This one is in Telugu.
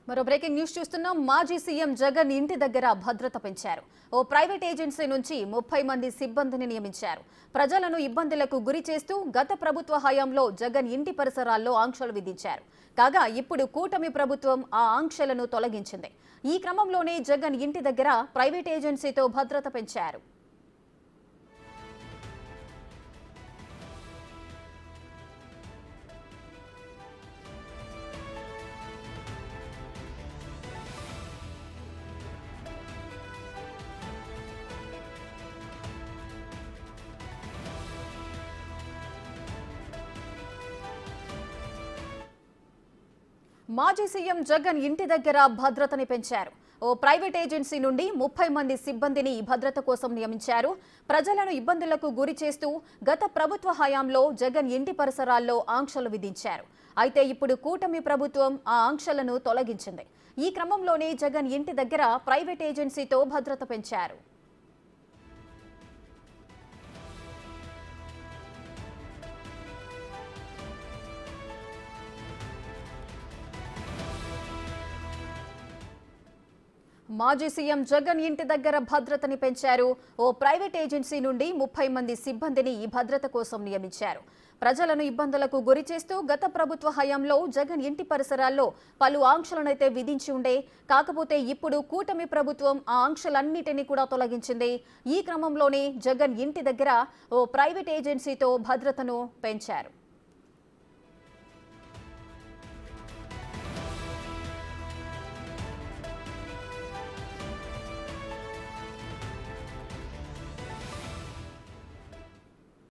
మరో బ్రేకింగ్ న్యూస్ చూస్తున్నాం. మాజీ సీఎం జగన్ ఇంటి దగ్గర భద్రత పెంచారు. ఓ ప్రైవేట్ ఏజెన్సీ నుంచి 30 మంది సిబ్బందిని నియమించారు. ప్రజలను ఇబ్బందులకు గురి చేస్తూ గత ప్రభుత్వ హయాంలో జగన్ ఇంటి పరిసరాల్లో ఆంక్షలు విధించారు. కాగా ఇప్పుడు కూటమి ప్రభుత్వం ఆ ఆంక్షలను తొలగించింది. ఈ క్రమంలోనే జగన్ ఇంటి దగ్గర ప్రైవేట్ ఏజెన్సీతో భద్రత పెంచారు. మాజీ సీఎం జగన్ ఇంటి దగ్గర భద్రతని పెంచారు. ఓ ప్రైవేట్ ఏజెన్సీ నుండి 30 మంది సిబ్బందిని భద్రత కోసం నియమించారు. ప్రజలను ఇబ్బందులకు గురి చేస్తూ గత ప్రభుత్వ హయాంలో జగన్ ఇంటి పరిసరాల్లో ఆంక్షలు విధించారు. అయితే ఇప్పుడు కూటమి ప్రభుత్వం ఆ ఆంక్షలను తొలగించింది. ఈ క్రమంలోనే జగన్ ఇంటి దగ్గర ప్రైవేట్ ఏజెన్సీతో భద్రత పెంచారు. మాజీ సీఎం జగన్ ఇంటి దగ్గర భద్రతని పెంచారు. ఓ ప్రైవేట్ ఏజెన్సీ నుండి 30 మంది సిబ్బందిని ఈ భద్రత కోసం నియమించారు. ప్రజలను ఇబ్బందులకు గురి చేస్తూ గత ప్రభుత్వ హయాంలో జగన్ ఇంటి పరిసరాల్లో పలు ఆంక్షలనైతే విధించి ఉండే. కాకపోతే ఇప్పుడు కూటమి ప్రభుత్వం ఆ ఆంక్షలన్నిటినీ కూడా తొలగించింది. ఈ క్రమంలోనే జగన్ ఇంటి దగ్గర ఓ ప్రైవేట్ ఏజెన్సీతో భద్రతను పెంచారు.